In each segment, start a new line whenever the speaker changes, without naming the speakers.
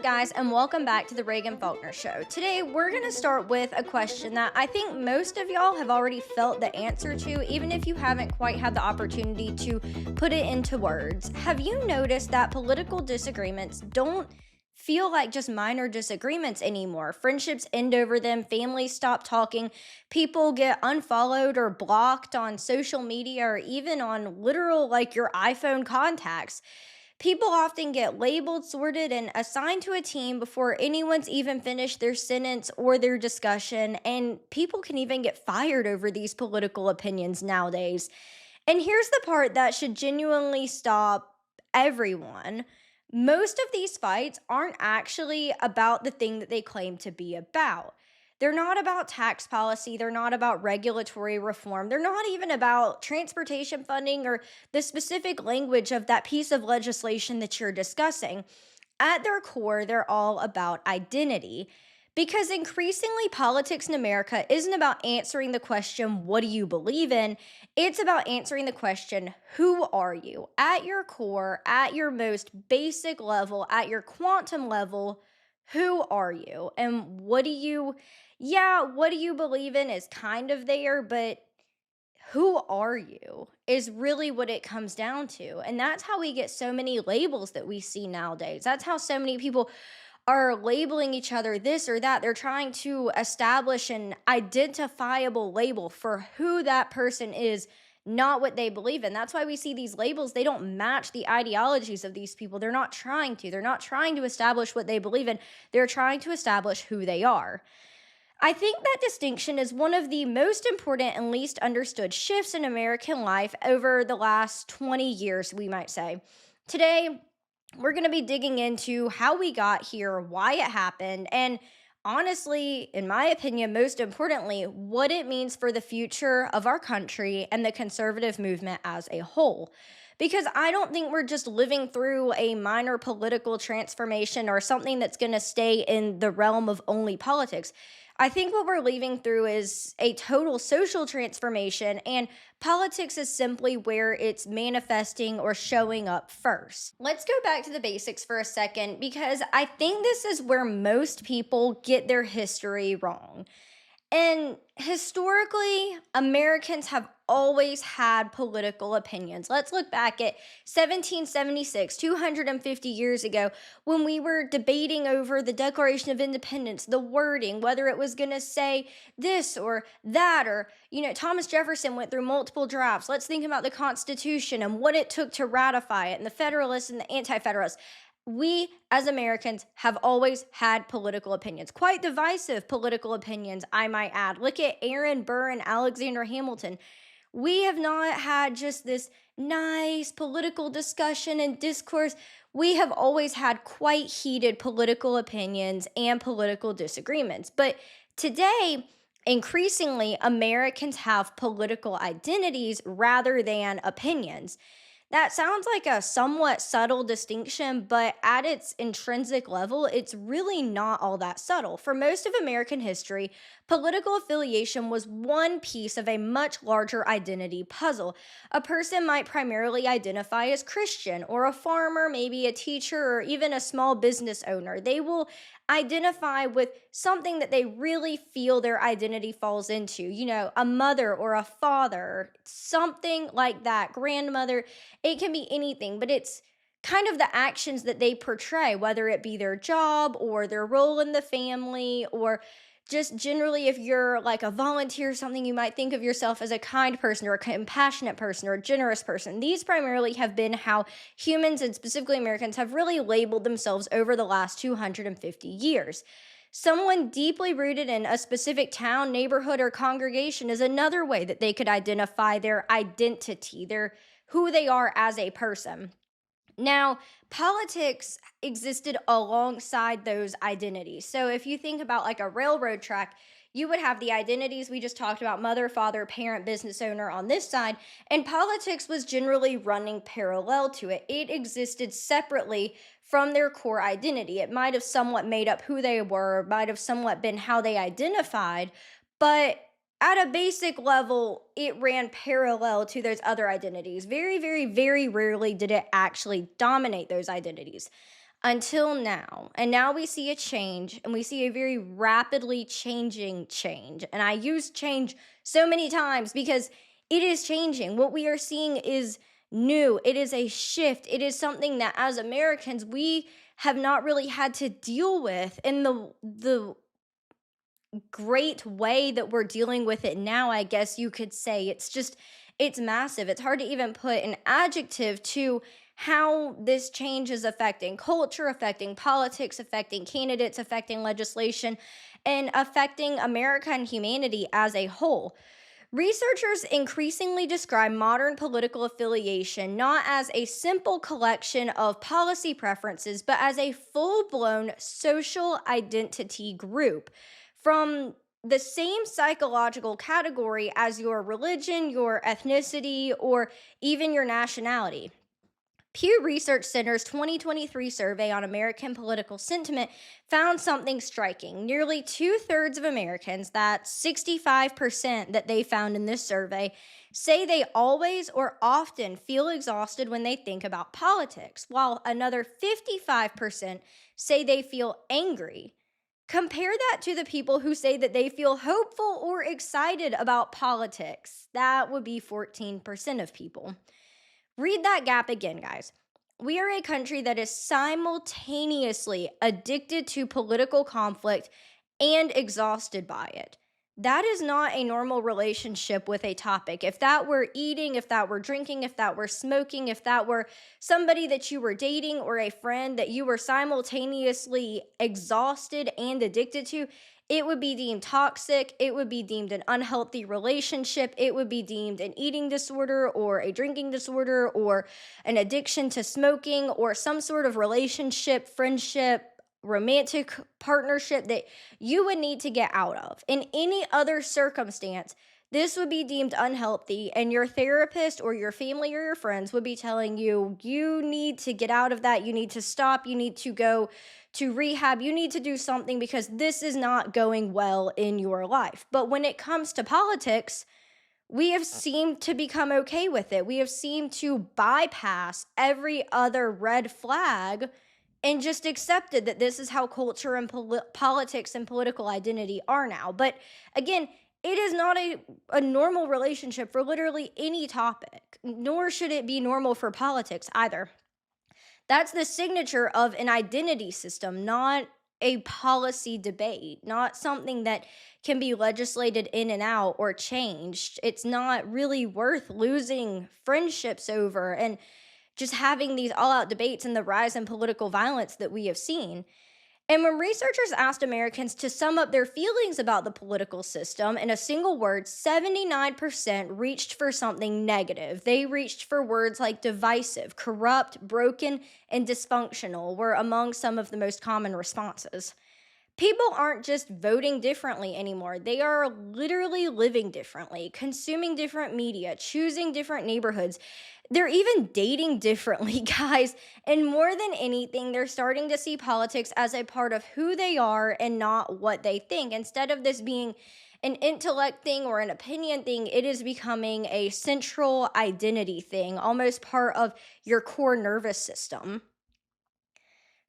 guys, and welcome back to the Reagan Faulkner Show. Today, we're going to start with a question that I think most of y'all have already felt the answer to, even if you haven't quite had the opportunity to put it into words. Have you noticed that political disagreements don't feel like just minor disagreements anymore? Friendships end over them, families stop talking, people get unfollowed or blocked on social media or even on literal, like your iPhone contacts. People often get labeled, sorted, and assigned to a team before anyone's even finished their sentence or their discussion, and people can even get fired over these political opinions nowadays. And here's the part that should genuinely stop everyone. Most of these fights aren't actually about the thing that they claim to be about. They're not about tax policy. They're not about regulatory reform. They're not even about transportation funding or the specific language of that piece of legislation that you're discussing. At their core, they're all about identity. Because increasingly, politics in America isn't about answering the question, what do you believe in? It's about answering the question, who are you? At your core, at your most basic level, at your quantum level, who are you? And what do you believe in is kind of there, but who are you is really what it comes down to. And that's how we get so many labels that we see nowadays. That's how so many people are labeling each other this or that. They're trying to establish an identifiable label for who that person is, not what they believe in. That's why we see these labels. They don't match the ideologies of these people. They're not trying to. They're not trying to establish what they believe in. They're trying to establish who they are. I think that distinction is one of the most important and least understood shifts in American life over the last 20 years, we might say. Today, we're going to be digging into how we got here, why it happened, and honestly, in my opinion, most importantly, what it means for the future of our country and the conservative movement as a whole. Because I don't think we're just living through a minor political transformation or something that's going to stay in the realm of only politics. I think what we're living through is a total social transformation, and politics is simply where it's manifesting or showing up first. Let's go back to the basics for a second, because I think this is where most people get their history wrong. And historically, Americans have always had political opinions. Let's look back at 1776, 250 years ago, when we were debating over the Declaration of Independence, the wording, whether it was going to say this or that, or, Thomas Jefferson went through multiple drafts. Let's think about the Constitution and what it took to ratify it, and the Federalists and the Anti-Federalists. We, as Americans, have always had political opinions, quite divisive political opinions, I might add. Look at Aaron Burr and Alexander Hamilton. We have not had just this nice political discussion and discourse. We have always had quite heated political opinions and political disagreements. But today, increasingly, Americans have political identities rather than opinions. That sounds like a somewhat subtle distinction, but at its intrinsic level, it's really not all that subtle. For most of American history, political affiliation was one piece of a much larger identity puzzle. A person might primarily identify as Christian, or a farmer, maybe a teacher, or even a small business owner. They will identify with something that they really feel their identity falls into, a mother or a father, something like that, grandmother. It can be anything, but it's kind of the actions that they portray, whether it be their job or their role in the family, or just generally, if you're like a volunteer or something, you might think of yourself as a kind person or a compassionate person or a generous person. These primarily have been how humans, and specifically Americans, have really labeled themselves over the last 250 years. Someone deeply rooted in a specific town, neighborhood, or congregation is another way that they could identify their identity, who they are as a person. Now, politics existed alongside those identities. So if you think about like a railroad track, you would have the identities we just talked about, mother, father, parent, business owner on this side, and politics was generally running parallel to it. It existed separately from their core identity. It might have somewhat made up who they were, might have somewhat been how they identified, but at a basic level, it ran parallel to those other identities. Very, very, very rarely did it actually dominate those identities. until now. And now we see a change, and we see a very rapidly changing change. And I use change so many times because it is changing. What we are seeing is new. It is a shift. It is something that as Americans we have not really had to deal with in the great way that we're dealing with it now, I guess you could say. It's massive. It's hard to even put an adjective to how this change is affecting culture, affecting politics, affecting candidates, affecting legislation, and affecting America and humanity as a whole. Researchers increasingly describe modern political affiliation not as a simple collection of policy preferences, but as a full-blown social identity group from the same psychological category as your religion, your ethnicity, or even your nationality. Pew Research Center's 2023 survey on American political sentiment found something striking. Nearly 2/3 of Americans, that's 65% that they found in this survey, say they always or often feel exhausted when they think about politics, while another 55% say they feel angry. Compare that to the people who say that they feel hopeful or excited about politics. That would be 14% of people. Read that gap again, guys. We are a country that is simultaneously addicted to political conflict and exhausted by it. That is not a normal relationship with a topic. If that were eating, if that were drinking, if that were smoking, if that were somebody that you were dating or a friend that you were simultaneously exhausted and addicted to, it would be deemed toxic. It would be deemed an unhealthy relationship. It would be deemed an eating disorder or a drinking disorder or an addiction to smoking or some sort of relationship, friendship, romantic partnership that you would need to get out of. In any other circumstance, this would be deemed unhealthy, and your therapist or your family or your friends would be telling you, you need to get out of that, you need to stop, you need to go to rehab, you need to do something because this is not going well in your life. But when it comes to politics, we have seemed to become okay with it. We have seemed to bypass every other red flag and just accepted that this is how culture and politics and political identity are now. But again, it is not a normal relationship for literally any topic, nor should it be normal for politics either. That's the signature of an identity system, not a policy debate, not something that can be legislated in and out or changed. It's not really worth losing friendships over and just having these all-out debates and the rise in political violence that we have seen. And when researchers asked Americans to sum up their feelings about the political system in a single word, 79% reached for something negative. They reached for words like divisive, corrupt, broken, and dysfunctional were among some of the most common responses. People aren't just voting differently anymore. They are literally living differently, consuming different media, choosing different neighborhoods. They're even dating differently, guys. And more than anything, they're starting to see politics as a part of who they are and not what they think. Instead of this being an intellect thing or an opinion thing, it is becoming a central identity thing, almost part of your core nervous system.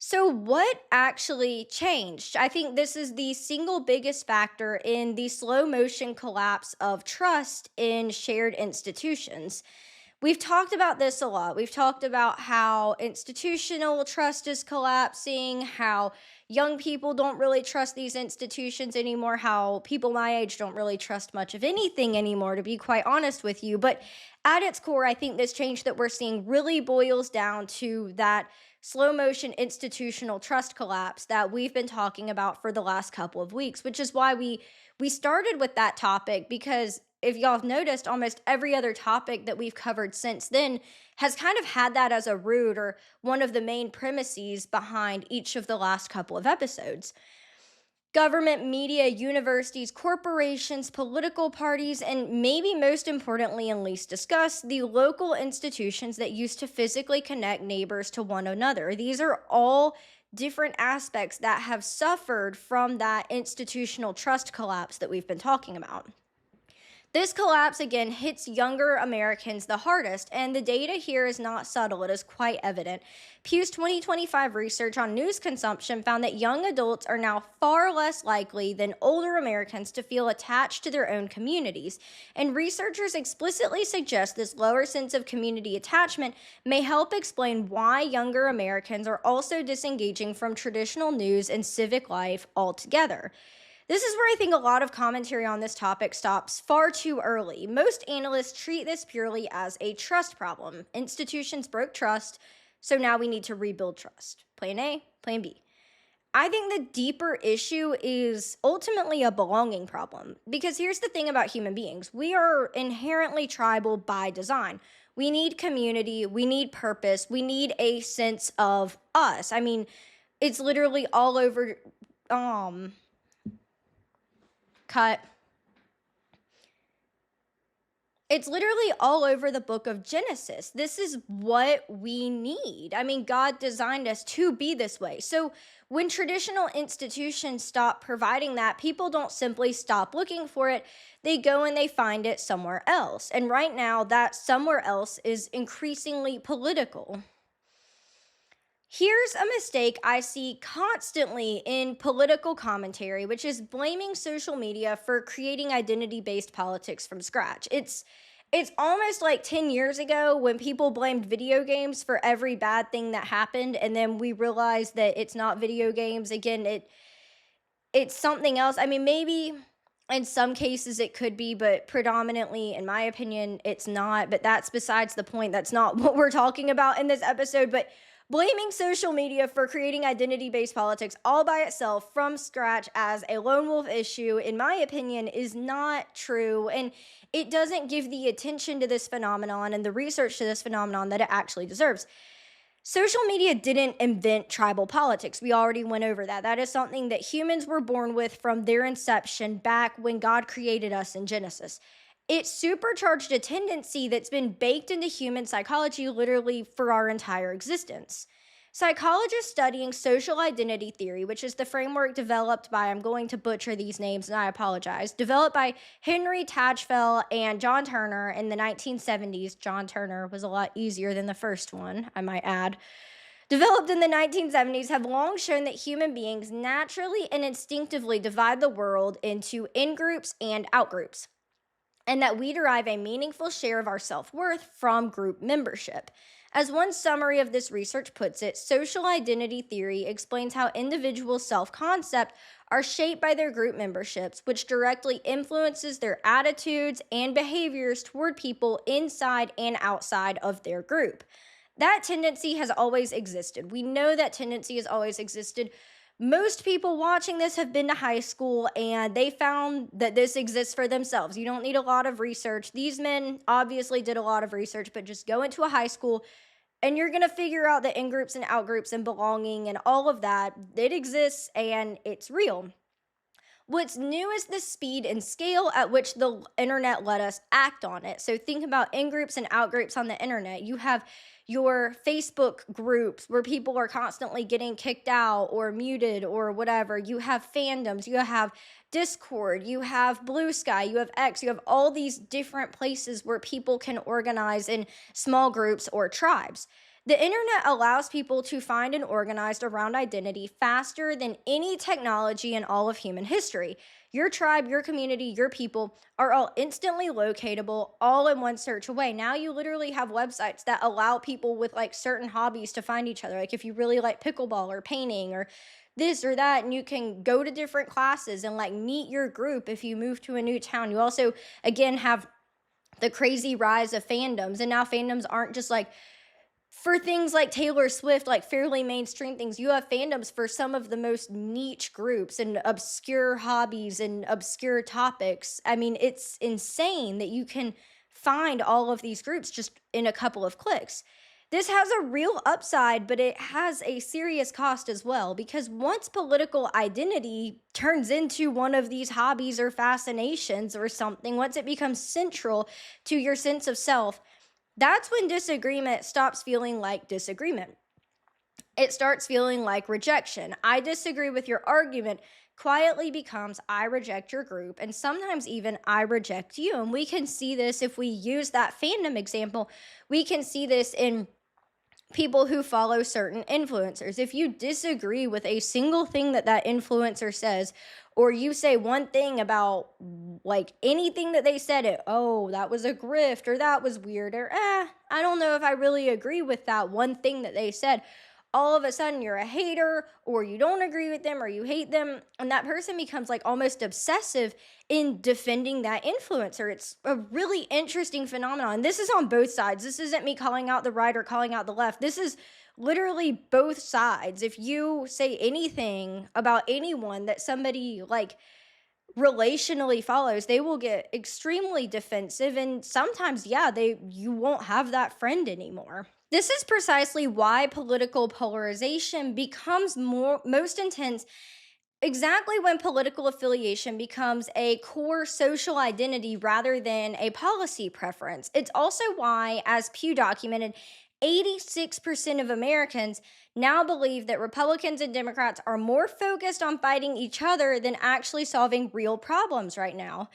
So, what actually changed? I think this is the single biggest factor in the slow motion collapse of trust in shared institutions. We've talked about this a lot. We've talked about how institutional trust is collapsing, how young people don't really trust these institutions anymore, how people my age don't really trust much of anything anymore, to be quite honest with you. But at its core, I think this change that we're seeing really boils down to that slow motion institutional trust collapse that we've been talking about for the last couple of weeks, which is why we started with that topic, because if y'all have noticed, almost every other topic that we've covered since then has kind of had that as a root or one of the main premises behind each of the last couple of episodes. Government, media, universities, corporations, political parties, and maybe most importantly and least discussed, the local institutions that used to physically connect neighbors to one another. These are all different aspects that have suffered from that institutional trust collapse that we've been talking about. This collapse again hits younger Americans the hardest, and the data here is not subtle, it is quite evident. Pew's 2025 research on news consumption found that young adults are now far less likely than older Americans to feel attached to their own communities, and researchers explicitly suggest this lower sense of community attachment may help explain why younger Americans are also disengaging from traditional news and civic life altogether. This is where I think a lot of commentary on this topic stops far too early. Most analysts treat this purely as a trust problem. Institutions broke trust, so now we need to rebuild trust. Plan A, plan B. I think the deeper issue is ultimately a belonging problem. Because here's the thing about human beings. We are inherently tribal by design. We need community, we need purpose, we need a sense of us. I mean, it's literally all over, cut. It's literally all over the book of Genesis. This is what we need. I mean, God designed us to be this way. So when traditional institutions stop providing that, people don't simply stop looking for it. They go and they find it somewhere else. And right now, that somewhere else is increasingly political. Here's a mistake I see constantly in political commentary, which is blaming social media for creating identity-based politics from scratch. It's almost like 10 years ago when people blamed video games for every bad thing that happened, and then we realized that it's not video games. Again, it's something else. I mean, maybe in some cases it could be, but predominantly, in my opinion, it's not. But that's besides the point. That's not what we're talking about in this episode. But blaming social media for creating identity-based politics all by itself from scratch as a lone wolf issue, in my opinion, is not true. And it doesn't give the attention to this phenomenon and the research to this phenomenon that it actually deserves. Social media didn't invent tribal politics. We already went over that. That is something that humans were born with from their inception back when God created us in Genesis. It supercharged a tendency that's been baked into human psychology literally for our entire existence. Psychologists studying social identity theory, which is the framework developed by, I'm going to butcher these names and I apologize, developed by Henry Tajfel and John Turner in the 1970s. John Turner was a lot easier than the first one, I might add. Developed in the 1970s, have long shown that human beings naturally and instinctively divide the world into in-groups and out-groups, and that we derive a meaningful share of our self-worth from group membership. As one summary of this research puts it, social identity theory explains how individuals' self-concept are shaped by their group memberships, which directly influences their attitudes and behaviors toward people inside and outside of their group. That tendency has always existed. We know that tendency has always existed. Most people watching this have been to high school and they found that this exists for themselves. You don't need a lot of research. These men obviously did a lot of research, but just go into a high school and you're going to figure out the in-groups and out-groups and belonging and all of that. It exists and it's real. What's new is the speed and scale at which the internet let us act on it. So think about in-groups and out-groups on the internet. You have your Facebook groups where people are constantly getting kicked out or muted or whatever. You have fandoms, you have Discord, you have Blue Sky, you have X, you have all these different places where people can organize in small groups or tribes. The internet allows people to find and organize around identity faster than any technology in all of human history. Your tribe, your community, your people are all instantly locatable, all in one search away. Now you literally have websites that allow people with like certain hobbies to find each other. Like if you really like pickleball or painting or this or that, and you can go to different classes and like meet your group if you move to a new town. You also, again, have the crazy rise of fandoms. And now fandoms aren't just like for things like Taylor Swift, like fairly mainstream things. You have fandoms for some of the most niche groups and obscure hobbies and obscure topics. I mean, it's insane that you can find all of these groups just in a couple of clicks. This has a real upside, but it has a serious cost as well, because once political identity turns into one of these hobbies or fascinations or something, once it becomes central to your sense of self, that's when disagreement stops feeling like disagreement. It starts feeling like rejection. I disagree with your argument. quietly becomes I reject your group, and sometimes even I reject you. And we can see this if we use that fandom example. We can see this in people who follow certain influencers. If you disagree with a single thing that that influencer says, or you say one thing about like anything that they said, oh, that was a grift, or that was weird, or I don't know if I really agree with that one thing that they said, all of a sudden you're a hater, or you don't agree with them, or you hate them, and that person becomes like almost obsessive in defending that influencer. It's a really interesting phenomenon. This is on both sides. This isn't me calling out the right or calling out the left. This is literally both sides. If you say anything about anyone that somebody like relationally follows, they will get extremely defensive, and sometimes you won't have that friend anymore. This is precisely why political polarization becomes most intense exactly when political affiliation becomes a core social identity rather than a policy preference. It's also why, as Pew documented, 86% of Americans now believe that Republicans and Democrats are more focused on fighting each other than actually solving real problems right now.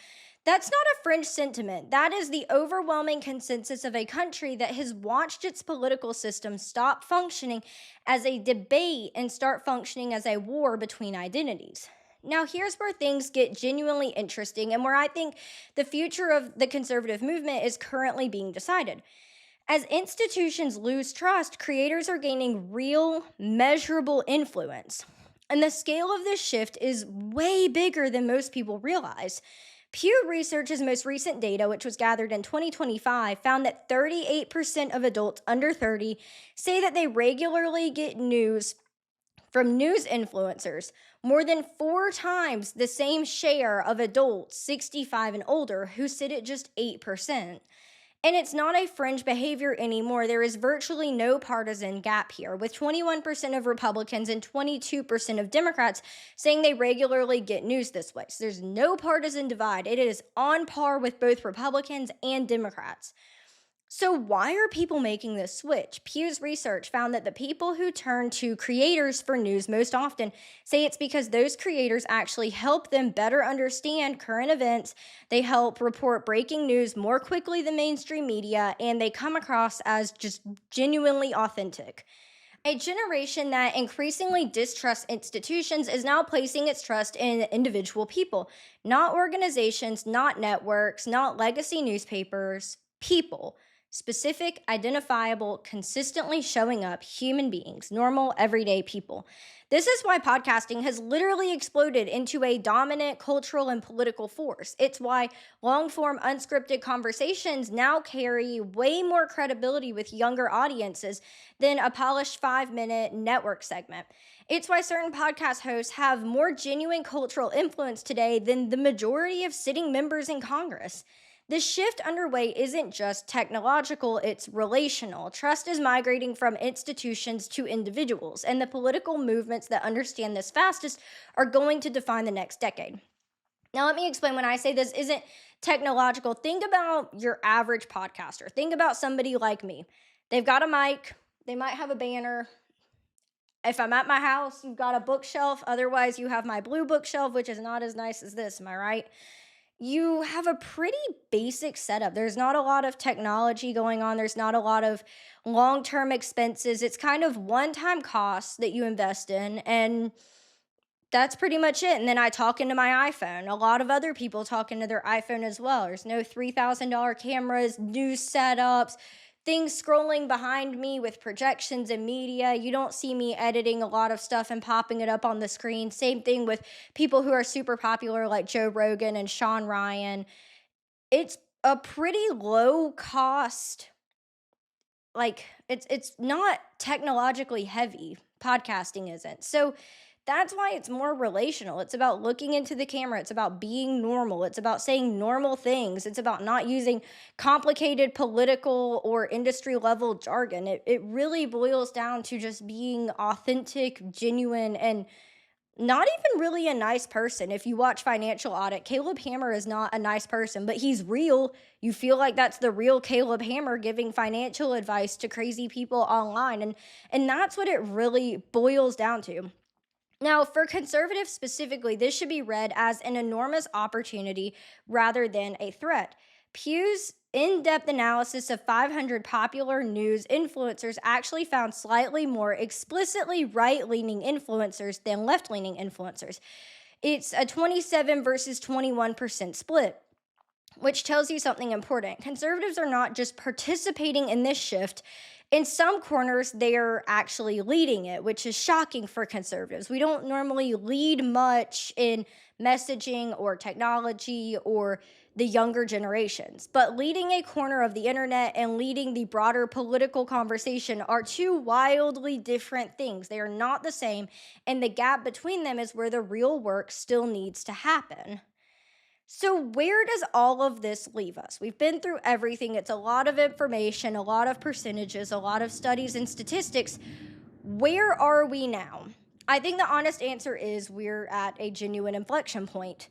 That's not a fringe sentiment. That is the overwhelming consensus of a country that has watched its political system stop functioning as a debate and start functioning as a war between identities. Now, here's where things get genuinely interesting and where I think the future of the conservative movement is currently being decided. As institutions lose trust, creators are gaining real, measurable influence. And the scale of this shift is way bigger than most people realize. Pew Research's most recent data, which was gathered in 2025, found that 38% of adults under 30 say that they regularly get news from news influencers, more than 4 times the same share of adults 65 and older who sit at just 8%. And it's not a fringe behavior anymore. There is virtually no partisan gap here, with 21% of Republicans and 22% of Democrats saying they regularly get news this way. So there's no partisan divide. It is on par with both Republicans and Democrats. So why are people making this switch? Pew's research found that the people who turn to creators for news most often say it's because those creators actually help them better understand current events, they help report breaking news more quickly than mainstream media, and they come across as just genuinely authentic. A generation that increasingly distrusts institutions is now placing its trust in individual people, not organizations, not networks, not legacy newspapers, people. Specific, identifiable, consistently showing up human beings, normal, everyday people. This is why podcasting has literally exploded into a dominant cultural and political force. It's why long-form, unscripted conversations now carry way more credibility with younger audiences than a polished 5-minute network segment. It's why certain podcast hosts have more genuine cultural influence today than the majority of sitting members in Congress. The shift underway isn't just technological, it's relational. Trust is migrating from institutions to individuals, and the political movements that understand this fastest are going to define the next decade. Now, let me explain. When I say this isn't technological, think about your average podcaster. Think about somebody like me. They've got a mic, they might have a banner. If I'm at my house, you've got a bookshelf. Otherwise, you have my blue bookshelf, which is not as nice as this, am I right? You have a pretty basic setup. There's not a lot of technology going on. There's not a lot of long-term expenses. It's kind of one-time costs that you invest in, and that's pretty much it. And then I talk into my iPhone. A lot of other people talk into their iPhone as well. There's no $3,000 cameras, new setups, things scrolling behind me with projections and media. You don't see me editing a lot of stuff and popping it up on the screen. Same thing with people who are super popular like Joe Rogan and Sean Ryan. It's a pretty low cost, like it's not technologically heavy. Podcasting isn't. So that's why it's more relational. It's about looking into the camera. It's about being normal. It's about saying normal things. It's about not using complicated political or industry level jargon. It really boils down to just being authentic, genuine, and not even really a nice person. If you watch Financial Audit, Caleb Hammer is not a nice person, but he's real. You feel like that's the real Caleb Hammer giving financial advice to crazy people online. And that's what it really boils down to. Now, for conservatives specifically, this should be read as an enormous opportunity rather than a threat. Pew's in depth analysis of 500 popular news influencers actually found slightly more explicitly right leaning influencers than left leaning influencers. It's a 27 versus 21% split, which tells you something important. Conservatives are not just participating in this shift. In some corners, they are actually leading it, which is shocking for conservatives. We don't normally lead much in messaging or technology or the younger generations. But leading a corner of the internet and leading the broader political conversation are two wildly different things. They are not the same, and the gap between them is where the real work still needs to happen. So, where does all of this leave us? We've been through everything. It's a lot of information, a lot of percentages, a lot of studies and statistics. Where are we now? I think the honest answer is we're at a genuine inflection point.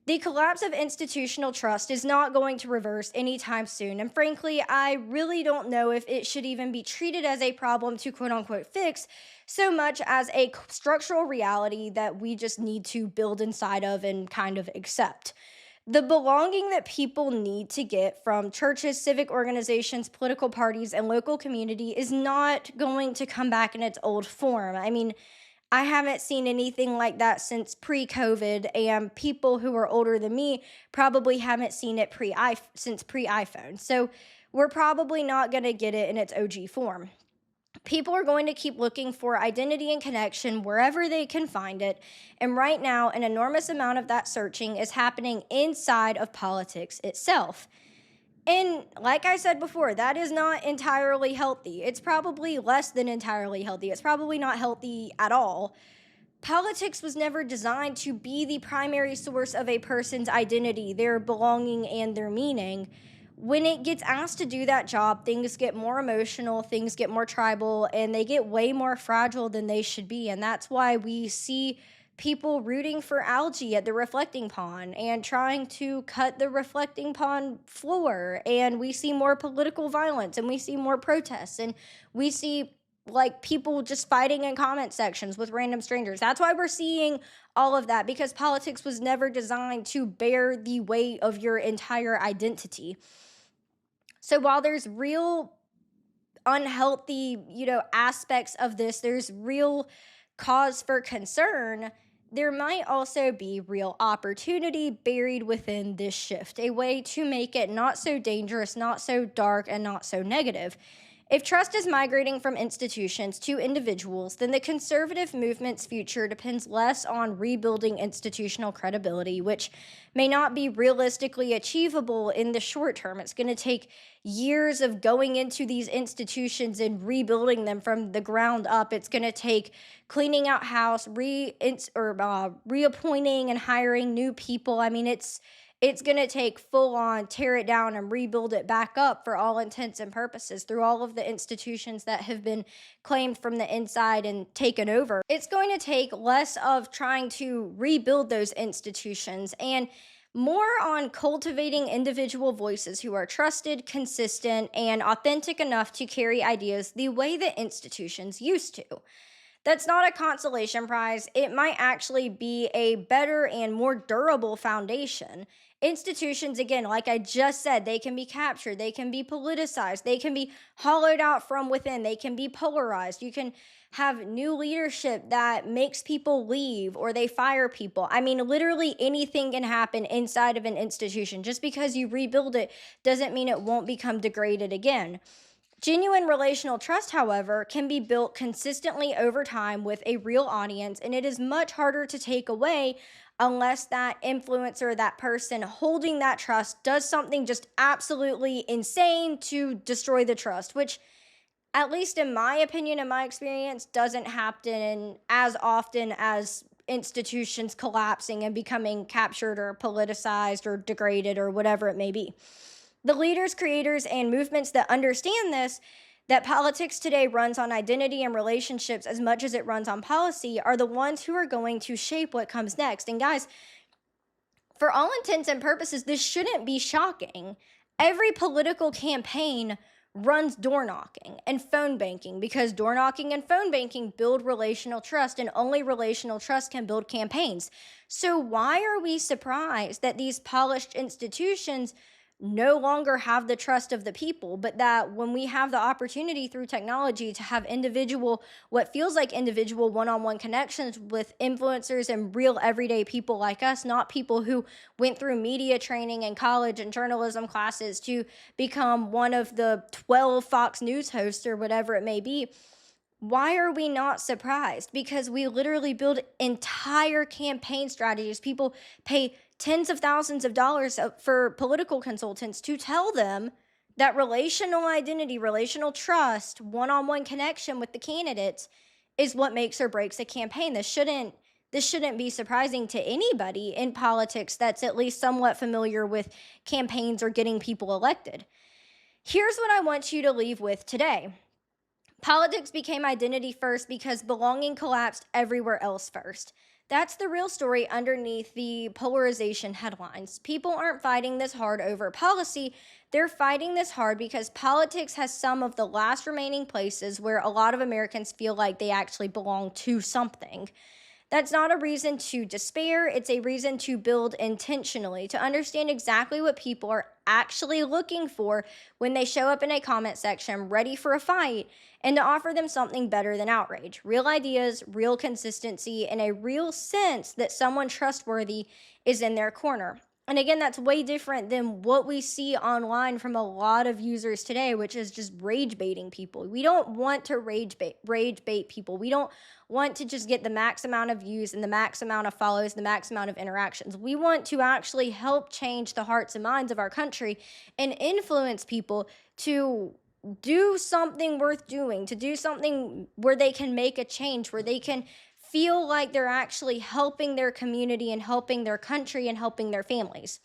The collapse of institutional trust is not going to reverse anytime soon. And frankly, I really don't know if it should even be treated as a problem to quote unquote fix so much as a structural reality that we just need to build inside of and kind of accept. The belonging that people need to get from churches, civic organizations, political parties, and local community is not going to come back in its old form. I mean, I haven't seen anything like that since pre-COVID, and people who are older than me probably haven't seen it since pre-iPhone. So we're probably not going to get it in its OG form. People are going to keep looking for identity and connection wherever they can find it. And right now, an enormous amount of that searching is happening inside of politics itself. And like I said before, that is not entirely healthy. It's probably less than entirely healthy. It's probably not healthy at all. Politics was never designed to be the primary source of a person's identity, their belonging, and their meaning. When it gets asked to do that job, things get more emotional, things get more tribal, and they get way more fragile than they should be. And that's why we see people rooting for algae at the reflecting pond and trying to cut the reflecting pond floor. And we see more political violence, and we see more protests, and we see like people just fighting in comment sections with random strangers. That's why we're seeing all of that, because politics was never designed to bear the weight of your entire identity. So while there's real unhealthy, aspects of this, there's real cause for concern. There might also be real opportunity buried within this shift, a way to make it not so dangerous, not so dark, and not so negative. If trust is migrating from institutions to individuals, then the conservative movement's future depends less on rebuilding institutional credibility, which may not be realistically achievable in the short term. It's going to take years of going into these institutions and rebuilding them from the ground up. It's going to take cleaning out house, reappointing and hiring new people. I mean, it's going to take full on tear it down and rebuild it back up for all intents and purposes through all of the institutions that have been claimed from the inside and taken over. It's going to take less of trying to rebuild those institutions and more on cultivating individual voices who are trusted, consistent, and authentic enough to carry ideas the way that institutions used to. That's not a consolation prize. It might actually be a better and more durable foundation. Institutions, again, like I just said, they can be captured, they can be politicized, they can be hollowed out from within, they can be polarized. You can have new leadership that makes people leave or they fire people. I mean, literally anything can happen inside of an institution. Just because you rebuild it doesn't mean it won't become degraded again. Genuine relational trust, however, can be built consistently over time with a real audience, and it is much harder to take away unless that influencer, that person holding that trust, does something just absolutely insane to destroy the trust, which, at least in my opinion and my experience, doesn't happen as often as institutions collapsing and becoming captured or politicized or degraded or whatever it may be. The leaders, creators, and movements that understand this, that politics today runs on identity and relationships as much as it runs on policy, are the ones who are going to shape what comes next. And guys, for all intents and purposes, this shouldn't be shocking. Every political campaign runs door knocking and phone banking, because door knocking and phone banking build relational trust, and only relational trust can build campaigns. So why are we surprised that these polished institutions no longer have the trust of the people, but that when we have the opportunity through technology to have what feels like individual one-on-one connections with influencers and real everyday people like us, not people who went through media training in college and journalism classes to become one of the 12 Fox News hosts or whatever it may be, why are we not surprised? Because we literally build entire campaign strategies. People pay tens of thousands of dollars for political consultants to tell them that relational identity, relational trust, one-on-one connection with the candidates is what makes or breaks a campaign. This shouldn't be surprising to anybody in politics that's at least somewhat familiar with campaigns or getting people elected. Here's what I want you to leave with today. Politics became identity first because belonging collapsed everywhere else first. That's the real story underneath the polarization headlines. People aren't fighting this hard over policy. They're fighting this hard because politics has some of the last remaining places where a lot of Americans feel like they actually belong to something. That's not a reason to despair. It's a reason to build intentionally, to understand exactly what people are actually looking for when they show up in a comment section ready for a fight, and to offer them something better than outrage. Real ideas, real consistency, and a real sense that someone trustworthy is in their corner. And again, that's way different than what we see online from a lot of users today, which is just rage baiting people. We don't want to rage bait people. We don't want to just get the max amount of views and the max amount of follows, the max amount of interactions. We want to actually help change the hearts and minds of our country and influence people to do something worth doing, to do something where they can make a change, where they can feel like they're actually helping their community and helping their country and helping their families.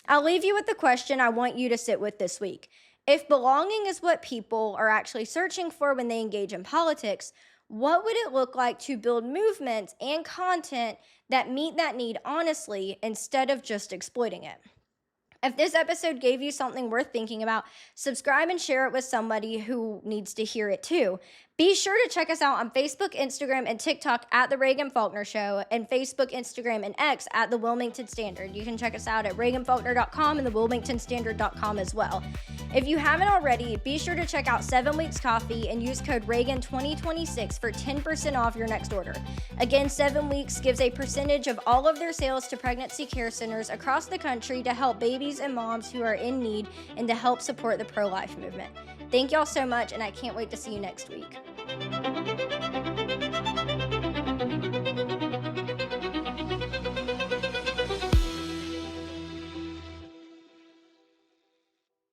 I'll leave you with the question I want you to sit with this week. If belonging is what people are actually searching for when they engage in politics, what would it look like to build movements and content that meet that need honestly instead of just exploiting it? If this episode gave you something worth thinking about, subscribe and share it with somebody who needs to hear it too. Be sure to check us out on Facebook, Instagram, and TikTok at The Reagan Faulkner Show, and Facebook, Instagram, and X at The Wilmington Standard. You can check us out at reaganfaulkner.com and thewilmingtonstandard.com as well. If you haven't already, be sure to check out 7 Weeks Coffee and use code REAGAN2026 for 10% off your next order. Again, 7 Weeks gives a percentage of all of their sales to pregnancy care centers across the country to help babies and moms who are in need and to help support the pro-life movement. Thank y'all so much, and I can't wait to see you next week.